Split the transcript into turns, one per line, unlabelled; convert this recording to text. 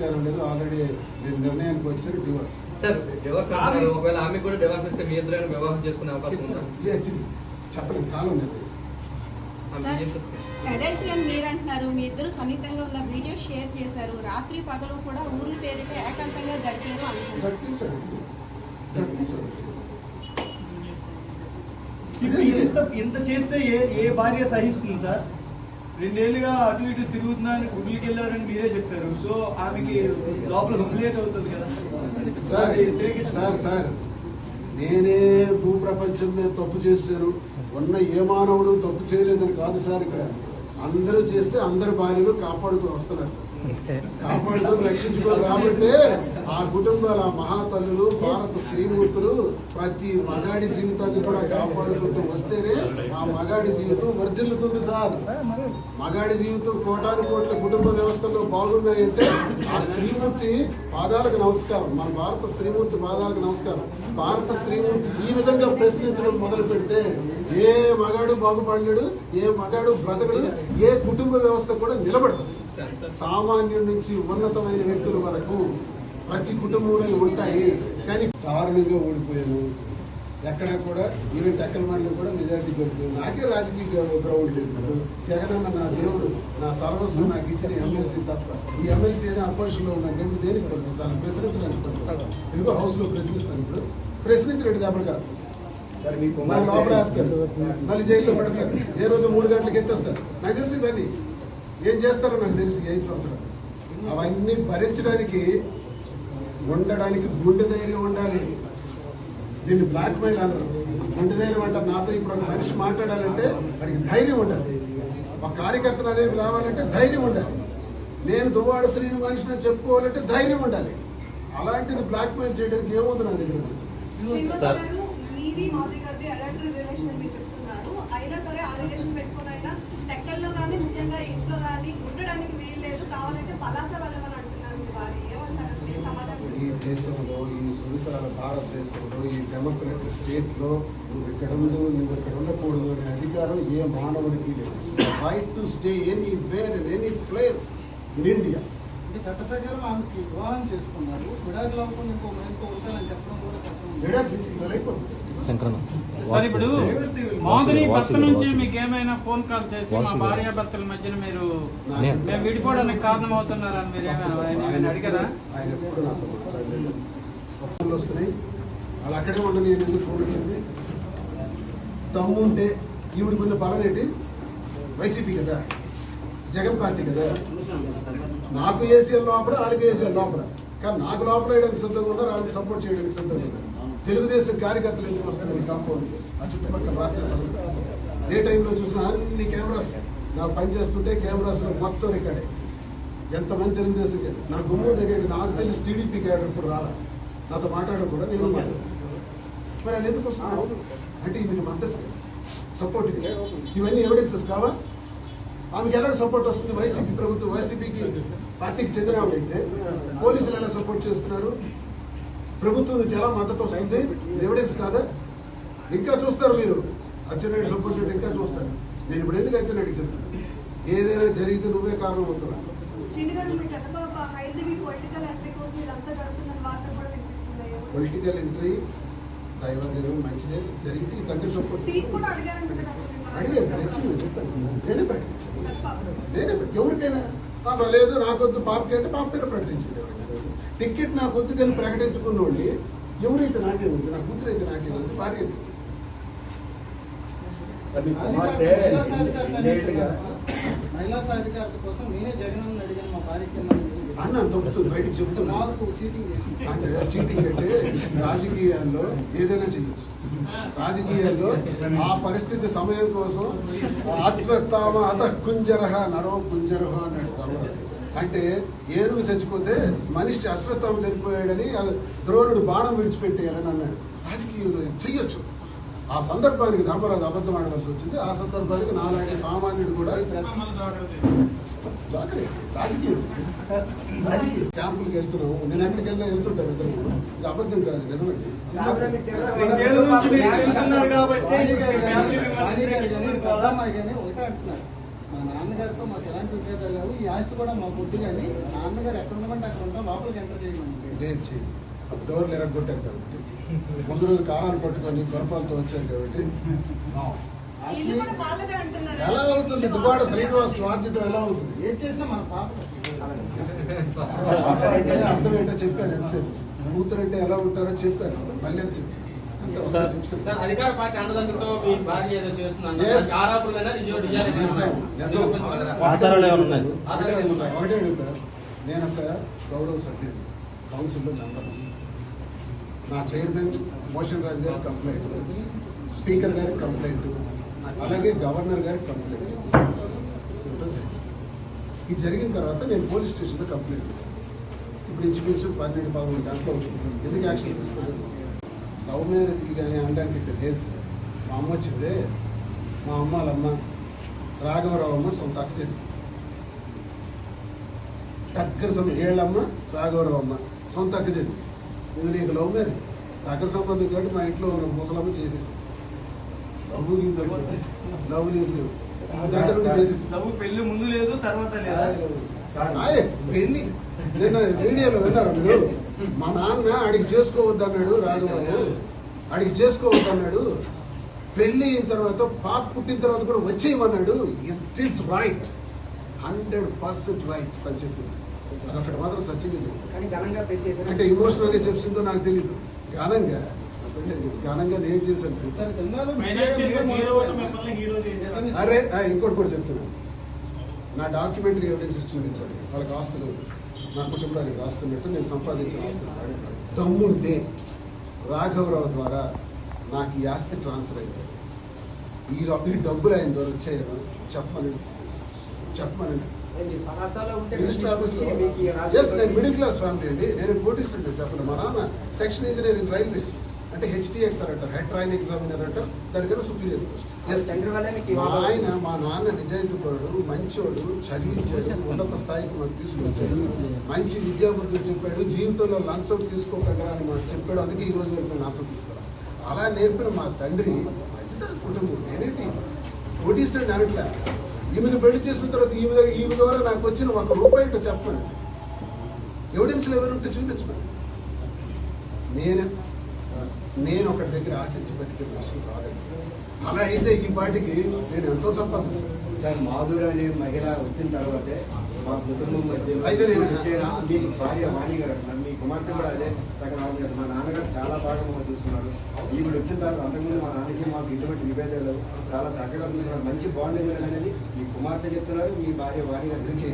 పరిష్కారం లేదు. ఆల్రెడీ నేను నిర్ణయానికి వచ్చారు డివోర్స్.
సార్ డివోర్స్ ఒకవేళ ఆమె కూడా డివోర్స్ ఇస్తే మీ ఇద్దరు వివాహం చేసుకునే అవకాశం ఉందా?
చెప్పలేదు, కాలం నిర్ణయిస్తాను.
అడల్టరీ అని మీరు అంటున్నారు. మీ ఇద్దరు సన్నిహితంగా ఉన్న వీడియో షేర్ చేశారు. రాత్రి పగలు కూడా ఊరు పేరిట ఏకాంతంగా గడిపారు అంటున్నారు.
ఇంత చేస్తే ఏ భార్య సహిస్తుంది సార్? 2 ఏళ్ళుగా అటు ఇటు తిరుగుతున్నారని గుడికి వెళ్ళారని మీరే చెప్పారు. సో ఆమెకి లోపల కంప్లీట్ అవుతుంది కదా
సార్. నేనే భూప్రపంచం మీద తప్పు చేశాను, ఉన్న ఏ మానవుడు తప్పు చేయలేదని కాదు సార్. ఇక్కడ అందరూ చేస్తే అందరి భార్యలు కాపాడుతూ వస్తున్నారు సార్. కాపాడుతూ రక్షించుకోరు కాబట్టి ఆ కుటుంబాల మహాతల్లులు, భారత స్త్రీమూర్తులు ప్రతి మగాడి జీవితాన్ని కూడా కాపాడుకుంటూ వస్తేనే ఆ మగాడి జీవితం వర్ధిల్లుతుంది సార్. మగాడి జీవితం కోటాను కోట్ల కుటుంబ వ్యవస్థల్లో బాగున్నాయంటే ఆ స్త్రీమూర్తి పాదాలకు నమస్కారం. మన భారత స్త్రీమూర్తి పాదాలకు నమస్కారం. భారత స్త్రీమూర్తి ఈ విధంగా ప్రశ్నించడం మొదలు పెడితే ఏ మగాడు బాగుపడలేడు, ఏ మగాడు బ్రతకడు, ఏ కుటుంబ వ్యవస్థ కూడా నిలబడదు. సామాన్యుడి నుంచి ఉన్నతమైన వ్యక్తుల వరకు ప్రతి కుటుంబంలో ఉంటాయి. కానీ దారుణంగా ఓడిపోయాను. ఎక్కడ కూడా ఈవెన్ టెక్కలమండలో కూడా మెజారిటీ ఓడిపోయాను. నాకే రాజకీయ గ్రౌండ్ లేదు. జగనన్న నా దేవుడు, నా సర్వస్వం నాకు ఇచ్చిన ఎమ్మెల్సీ తప్ప ఈ ఎమ్మెల్సీ ఏదో అపోజిషన్లో ఉన్నాను. దేనికి పడుతుంది? దాన్ని ప్రశ్నించడానికి పడుతుంది. ఎందుకో హౌస్ లో ప్రశ్నిస్తాను. ఇప్పుడు ప్రశ్నించలేదు దెబ్బలు కాదు, మళ్ళీ లోపల వేస్తారు, మళ్ళీ జైల్లో పెడతారు. ఏ రోజు 3 గంటలకు ఎత్తేస్తారు. నాకు తెలిసి ఇవన్నీ ఏం చేస్తారో నాకు తెలిసి 5 సంవత్సరాలు అవన్నీ భరించడానికి ఉండడానికి గుండె ధైర్యం ఉండాలి. దీన్ని బ్లాక్ మెయిల్ అన్నారు, గుండె ధైర్యం అంటారు. నాతో ఇప్పుడు ఒక మనిషి మాట్లాడాలంటే వాడికి ధైర్యం ఉండాలి. ఒక కార్యకర్త నా దగ్గరికి రావాలంటే ధైర్యం ఉండాలి. నేను దువ్వాడ శ్రీని మనిషిని చెప్పుకోవాలంటే ధైర్యం ఉండాలి. అలాంటిది బ్లాక్ మెయిల్ చేయడానికి ఏముంది నా దగ్గర?
అయినా సరే ఆ రిలేషన్ పెట్టుకుని అయినా టెక్కల్లో కానీ ముఖ్యంగా ఇంట్లో కానీ ఉండడానికి వీలు లేదు, కావాలంటే పలాస వెళ్ళమని అంటున్నారు.
ఈ దేశంలో, ఈ సువిశాల భారతదేశంలో, ఈ డెమోక్రటిక్ స్టేట్ లో నువ్వు ఇక్కడ ఉండకూడదు అనే అధికారం ఏ మానవుడికి లేదు. Right to stay anywhere in any place in India.
చట్ట ప్రకారం ఆమెకి వివాహం చేసుకున్నారు. విడాకులు అవ్వకుండా ఇంకో మనిషితో ఉంటానని చెప్పడం కూడా
సార్, ఇప్పుడు మోదీ భర్త నుంచి మీకు ఏమైనా ఫోన్ కాల్ చేసి మా భార్యాభర్తల మధ్యన మీరు మేము విడిపోవడానికి కారణం అవుతున్నారని మీరు ఏమైనా అడిగారా?
ఆయన ఎప్పుడు నాతో మాట్లాడలేదు. ఒకసారి వస్తున్నాయి వాళ్ళు అక్కడే ఉండని ఎందుకు ఫోన్ వచ్చింది. తమ్ముంటే ఈవిడికున్న బలం ఏంటి? వైసీపీ కదా, జగన్ పార్టీ కదా. నాకు ఏసీఎల్ లోపల, వాళ్ళకి ఏసీఎల్ లోపల. కానీ నాకు లోపల వేయడానికి సిద్ధంగా ఉన్నారు, వాళ్ళకి సపోర్ట్ చేయడానికి సిద్ధంగా ఉన్నారు. తెలుగుదేశం కార్యకర్తలు ఎందుకు వస్తున్నారు ఈ కాంపౌండ్కి? ఆ చుట్టుపక్కల రాత్రి ఏ టైంలో చూసినా అన్ని కెమెరాస్ నాకు పనిచేస్తుంటే కెమెరాస్లో మొత్తం రికార్డే. ఎంతమంది తెలుగుదేశం నా గుమ్మ దగ్గరికి నాకు తెలిసి టీడీపీ క్యాడర్ ఇప్పుడు రాలా, నాతో మాట్లాడడం కూడా నేను మాట్లాడు. మరి వాళ్ళు ఎందుకు వస్తున్నారు అంటే మీకు మద్దతు, సపోర్ట్. ఇవన్నీ ఎవిడెన్సెస్ కావా? ఆమెకి ఎలా సపోర్ట్ వస్తుంది? వైసీపీ ప్రభుత్వం, వైసీపీకి పార్టీకి చెందిన వాళ్ళైతే పోలీసులు ఎలా సపోర్ట్ చేస్తున్నారు? ప్రభుత్వం నుంచి ఎలా మద్దతు వస్తుంది? ఎవిడెన్స్ కాదా? ఇంకా చూస్తారు మీరు. అచ్చెన్నాయుడు సపోర్ట్ చేస్తే ఇంకా చూస్తారు. నేను ఇప్పుడు ఎందుకు అచ్చెన్నాయుడికి చెప్తాను? ఏదైనా జరిగితే నువ్వే కారణం అవుతున్నా. పొలిటికల్ ఎంట్రీ దైవదేవం మంచిదే జరిగితే ఈ తండ్రి సపోర్ట్ అడిగాను, తెచ్చి చెప్పాను. నేనే ప్రకటించాను. ఎవరికైనా లేదు నాకొద్దు పాపకి అంటే పాప పేరు ప్రకటించుకునేవాడిని. టికెట్ నాకు వద్దు కానీ ప్రకటించుకున్నోళ్ళి ఎవరైతే నాకే ఉంది, నా కూతురు అయితే నాకే ఉంది, భార్య అయితే
మహిళా సాధికారత కోసం నేనే జగన్ అడిగాను మా భార్యకి
అన్న తప్పుతుంది బయటకు చెప్తున్నా. అంటే చీటింగ్ అంటే రాజకీయాల్లో ఏదైనా చేయొచ్చు. రాజకీయాల్లో ఆ పరిస్థితి సమయం కోసం అశ్వత్థామ అత కుంజరహ నరో కుంజరహ అన్నాడు. అంటే ఏనుగు చచ్చిపోతే మనిషి అశ్వత్థామ చనిపోయాడని ద్రోణుడు బాణం విడిచిపెట్టేయాలని అన్నాడు. రాజకీయంలో చెయ్యొచ్చు. ఆ సందర్భానికి ధర్మరాజు అబద్ధం ఆడవలసి వచ్చింది. ఆ సందర్భానికి నాలాంటి సామాన్యుడు కూడా రాజకీయం క్యాంపులకు వెళ్తున్నావు. నేను ఎక్కడికి వెళ్ళినా వెళ్తుంటాను. ఇది అబద్ధం కాదు, నిజమే.
మా నాన్నగారితో మాకు ఎలాంటి విభేదాలు లేవు. ఈ ఆస్తి కూడా మాకు వద్దు, కానీ నాన్నగారు ఎక్కడ ఉండమంటే అక్కడ ఉంటాం, లోపలికి ఎంటర్ చేయమండి.
లేదు చేయి. డోర్లు ఎరగొట్టారు కాబట్టి ముందు రోజు కారాలు పట్టుకొని గొడపలతో వచ్చారు కాబట్టి
ఇల్లు కూడా వాళ్ళదే అంటున్నారు.
ఎలా అవుతుంది? దుబాడ శ్రీనివాస్ స్వాధ్యత ఎలా అవుతుంది?
ఏం చేసినా మన పాప
పాప అంటే అర్థం ఏంటో చెప్పాను. ఎంతసేపు కూతురు అంటే ఎలా ఉంటారో చెప్పాను. మళ్ళీ అని చెప్పి అంతే ఒకసారి చెప్పాను.
సార్, అధికార పార్టీ అండదండలతో మీ భార్య ఏదో చేస్తున్నారు
Yes.
ఆరోపణలైనా
ఆధారాలు ఏమైనా ఉన్నాయి?
ఒకటే అడుగుతా. నేను ఒక గౌరవ సభ్యుడు, కౌన్సిల్లో మెంబర్. నా చైర్మన్ మోషన్ రాజు గారి కంప్లైంట్, స్పీకర్ గారి కంప్లైంట్, అలాగే గవర్నర్ గారి కంప్లైంట్ ఉంటుంది. ఇది జరిగిన తర్వాత నేను పోలీస్ స్టేషన్లో కంప్లైంట్ ఇచ్చాను. ఇప్పుడు ఇంచుమించు 12-13 గంటలు అవుతుంది. ఎందుకు యాక్షన్ తీసుకోలేదు? లవ్ మ్యారేజ్కి కానీ అనడానికి ఇక్కడ లేదు సార్. మా అమ్మ వచ్చిందే, మా అమ్మ వాళ్ళమ్మ రాఘవరావు అమ్మ సొంత అక్క చెల్లి. దగ్గర ఏళ్ళమ్మ రాఘవరావు అమ్మ సొంత అక్క చెల్లి. ఇది నీకు లవ్ మ్యారేజ్ దగ్గర సంబంధం కాబట్టి మా ఇంట్లో ఉన్న ముసలమ్మ చేసేసి లవ్ లేవు దగ్గర నుండి చేసేసి
లవ్ పెళ్లి ముందు లేదు, తర్వాత లేదా?
పెళ్లి నిన్న మీడియాలో విన్నారా మీరు? మా నాన్న అడిగి చేసుకోవద్దన్నాడు రాఘవరావు, అడిగి చేసుకోవద్దన్నాడు. పెళ్లి అయిన తర్వాత పాప పుట్టిన తర్వాత కూడా వచ్చేయమన్నాడు. ఇట్ ఈస్ రైట్, 100% రైట్ అని చెప్పింది. అదొకటి మాత్రం సత్యంగా చెప్పింది. అంటే ఇమోషనల్ గా చెప్పిందో నాకు తెలియదు. ఘనంగా నేను చేశాను.
సరే తిన్నారు.
అరే ఇంకోటి కూడా చెప్తున్నాను. నా డాక్యుమెంటరీ ఎవిడెన్సెస్ చూపించాలి. వాళ్ళకి ఆస్తులు నా కుటుంబానికి ఆస్తున్నట్టు నేను సంపాదించిన ఆస్తులు దమ్ముంటే రాఘవరావు ద్వారా నాకు ఈ ఆస్తి ట్రాన్స్ఫర్ అయింది. ఈ డబ్బులు ఆయన ద్వారా వచ్చాయని చెప్పమనండి. మినిస్టర్ ఆఫీస్లో నేను మిడిల్ క్లాస్ ఫ్యామిలీ అండి. నేను కోటీశ్వరుడు చెప్పండి. మా నాన్న సెక్షన్ ఇంజనీర్ ఇన్ రైల్వేస్, అంటే HTX అని అంటారు, హెడ్ ట్రైన్ ఎగ్జామినర్ అంటారు. దానికన్నా సుపీరియర్ పోస్ట్. మా నాన్న నిజాయితీ పరుడు, మంచోడు, చదివించాడు, ఉన్నత స్థాయికి మాకు తీసుకొచ్చాడు, మంచి విద్యాబుద్ధులు చెప్పాడు, జీవితంలో లంచం తీసుకోకుండా అని మాకు చెప్పాడు. అందుకే ఈ రోజు వరకు నేను లంచం తీసుకోవాలి. అలా నేర్పిన మా తండ్రి మంచితన కుటుంబం. నేనేంటి కోటీశ్వరుడు అనట్లే. ఈమెను పెళ్లి చేసిన తర్వాత ఈమె ద్వారా నాకు వచ్చిన ₹1 చెప్పండి. ఎవిడెన్స్లు ఎవరుంటే చూపించమని. నేను ఒకటి దగ్గర ఆశించి బతికే విషయం కాదండి. అలా అయితే ఈ పాటికి నేను ఎంతో సంపాదించాను.
సార్, మాధురి అనే మహిళ వచ్చిన తర్వాతే మా కుటుంబం మధ్య
అయితే
మీ భార్య వాణి గారు అంటున్నారు, మీ కుమార్తె కూడా అదే రకం. మా నాన్నగారు చాలా బాగా మమ్మల్ని చూస్తున్నారు. ఈవిడ వచ్చిన తర్వాత అంతకుముందు మా నాన్నకి మాకు ఇటువంటి విభేదాలు చాలా చక్కగా మంచి బాండింగ్ అనేది మీ కుమార్తె చెప్తున్నారు, మీ భార్య వాణి గారు.
అందుకే